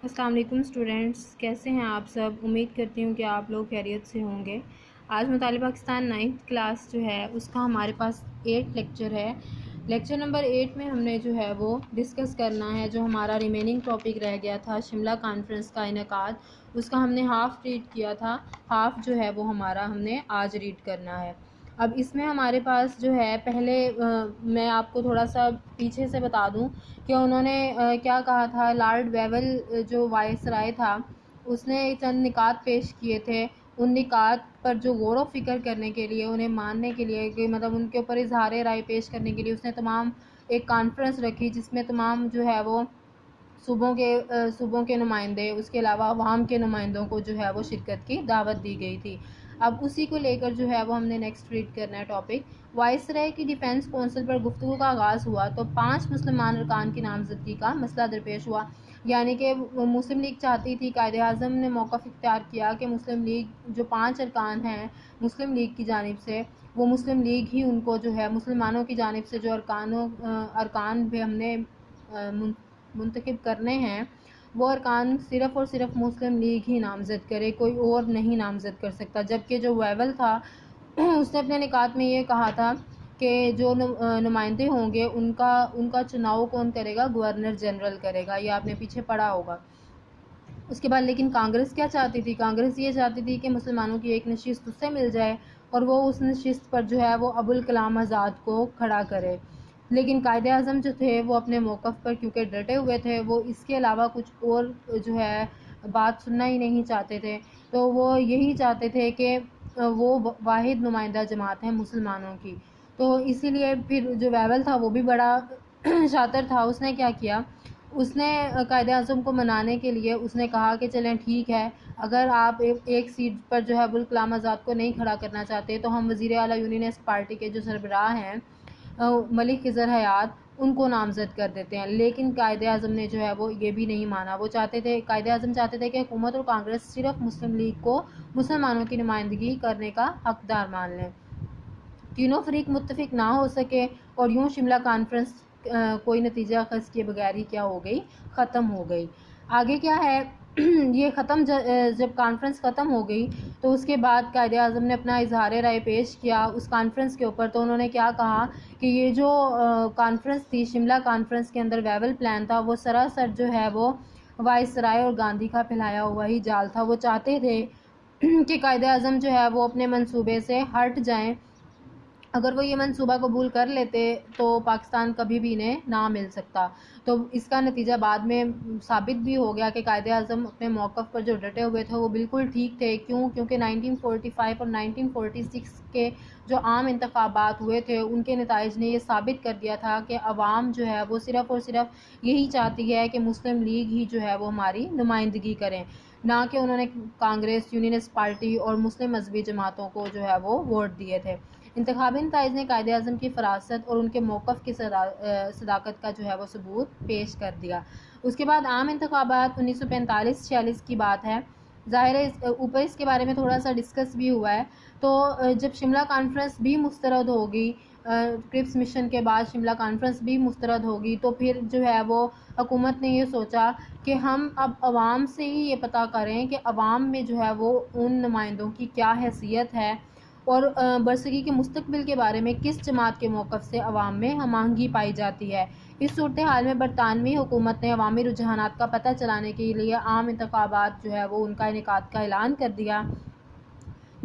अस्सलाम वालेकुम स्टूडेंट्स, कैसे हैं आप सब। उम्मीद करती हूँ कि आप लोग खैरियत से होंगे। आज मुतालिब पाकिस्तान 9th क्लास जो है उसका हमारे पास 8 लेक्चर है। लेक्चर नंबर 8 में हमने जो है वो डिस्कस करना है जो हमारा रिमेनिंग टॉपिक रह गया था शिमला कॉन्फ्रेंस का इनेकाद, उसका हमने हाफ़ रीड किया था। हाफ़ जो है वो हमारा हमने आज रीड करना है। अब इसमें हमारे पास जो है पहले मैं आपको थोड़ा सा पीछे से बता दूं कि उन्होंने क्या कहा था। लॉर्ड वेवल जो वायसराय था उसने चंद निकात पेश किए थे। उन निकात पर जो गौर व फिक्र करने के लिए, उन्हें मानने के लिए कि मतलब उनके ऊपर इजहार राय पेश करने के लिए उसने तमाम एक कॉन्फ्रेंस रखी जिसमें तमाम जो है वो सूबों के नुमाइंदे, उसके अलावा अवाम के नुमाइंदों को जो है वो शिरकत की दावत दी गई थी। अब उसी को लेकर जो है वो हमने नेक्स्ट रीड करना है टॉपिक। वायसराय की डिफेंस कौंसिल पर गुफ्तगू का आगाज़ हुआ तो 5 मुसलमान अरकान की नामजदगी का मसला दरपेश हुआ। यानी कि मुस्लिम लीग चाहती थी, कायदे आज़म ने मौक़िफ़ इख्तियार किया कि मुस्लिम लीग जो 5 अरकान हैं मुस्लिम लीग की जानिब से, वो मुस्लिम लीग ही उनको जो है मुसलमानों की जानिब से जो अरकान भी हमने मुंतखब करने हैं वो अरकान सिर्फ़ और सिर्फ मुस्लिम लीग ही नामज़द करे, कोई और नहीं नामज़द कर सकता। जबकि जो वेवल था उसने अपने निकात में ये कहा था कि जो नुमाइंदे होंगे उनका चुनाव कौन करेगा, गवर्नर जनरल करेगा। ये आपने पीछे पढ़ा होगा। उसके बाद लेकिन कांग्रेस क्या चाहती थी, कांग्रेस ये चाहती थी कि मुसलमानों की एक नशिस्त उससे मिल जाए और वो उस नशिस्त पर जो है वो अबुल कलाम आज़ाद को खड़ा करे। लेकिन कायदे आज़म जो थे वो अपने मौक़िफ़ पर क्योंकि डटे हुए थे, वो इसके अलावा कुछ और जो है बात सुनना ही नहीं चाहते थे। तो वो यही चाहते थे कि वो वाहिद नुमाइंदा जमात है मुसलमानों की। तो इसीलिए फिर जो वेवल था वो भी बड़ा शातिर था। उसने क्या किया, उसने कायदे आज़म को मनाने के लिए उसने कहा कि चलें ठीक है, अगर आप एक सीट पर जो है अबुल कलाम आज़ाद को नहीं खड़ा करना चाहते तो हम वज़ीर आला यूनियनिस्ट पार्टी के जो सरबराह हैं मलिक खिज़र हयात, उनको नामज़द कर देते हैं। लेकिन कायदे आज़म ने जो है वो ये भी नहीं माना। वो चाहते थे, कायदे आज़म चाहते थे कि हुकूमत और कांग्रेस सिर्फ मुस्लिम लीग को मुसलमानों की नुमाइंदगी करने का हकदार मान लें। तीनों फरीक मुत्तफिक ना हो सके और यूँ शिमला कॉन्फ्रेंस कोई नतीजा खस किए बगैर ही क्या हो गई, ख़त्म हो गई। आगे क्या है ये ख़त्म जब कॉन्फ्रेंस ख़त्म हो गई तो उसके बाद कायदे आज़म ने अपना इजहार राय पेश किया उस कॉन्फ्रेंस के ऊपर। तो उन्होंने क्या कहा कि ये जो कॉन्फ्रेंस थी शिमला कॉन्फ्रेंस के अंदर वेवल प्लान था वो सरासर जो है वो वायसराय और गांधी का फैलाया हुआ ही जाल था। वो चाहते थे कि कायदे आज़म जो है वो अपने मंसूबे से हट जाएं। अगर वो ये मंसूबा कबूल कर लेते तो पाकिस्तान कभी भी इन्हें ना मिल सकता। तो इसका नतीजा बाद में साबित भी हो गया कि कायदे आज़म अपने मौक़िफ़ पर जो डटे हुए थे वो बिल्कुल ठीक थे। क्यों? क्योंकि 1945 और 1946 के जो आम इंतखाबात हुए थे उनके नताइज ने ये साबित कर दिया था कि अवाम जो है वो सिर्फ़ और सिर्फ यही चाहती है कि मुस्लिम लीग ही जो है वो हमारी नुमाइंदगी करें, ना कि उन्होंने कांग्रेस, यूनियनिस्ट पार्टी और मुस्लिम मजहबी जमातों को जो है वो वोट दिए थे। इंतखाबी नताइज ने कायदे आज़म की फ़रासत और उनके मौक़िफ़ की सदाकत का जो है वो सबूत पेश कर दिया। उसके बाद आम इंतखाबात 1945-46 की बात है। ज़ाहिर है ऊपर इसके बारे में थोड़ा सा डिस्कस भी हुआ है। तो जब शिमला कॉन्फ्रेंस भी मुस्तरद होगी, क्रिप्स मिशन के बाद शिमला कॉन्फ्रेंस भी मुस्तरद होगी, तो फिर जो है वो हुकूमत ने ये सोचा कि हम अब अवाम से ही ये पता करें कि अवाम में जो है वो उन नुमाइंदों की क्या हैसियत है और बरसगी के मुस्तकबिल के बारे में किस जमात के मौक़िफ़ से अवाम में हमांगी पाई जाती है। इस सूरत हाल में बरतानवी हुकूमत ने अवामी रुझानात का पता चलाने के लिए आम इंतखाबात जो है वो उनका इनेकाद का ऐलान कर दिया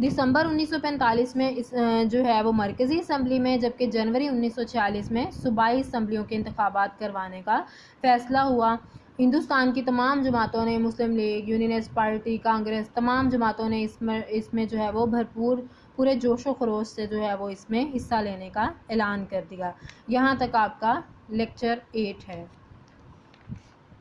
दिसंबर 1945 में। इस जो है वो मरकज़ी असम्बली में, जबकि जनवरी 1946 में सूबाई असम्बलियों के इंतखाबात करवाने का फ़ैसला हुआ। हिंदुस्तान की तमाम जमातों ने, मुस्लिम लीग, यूनियनिस्ट पार्टी, कांग्रेस, तमाम जमातों ने इसमें जो है वो पूरे जोश व खरोश से जो है वो इसमें हिस्सा लेने का ऐलान कर दिया। यहाँ तक आपका लेक्चर 8 है।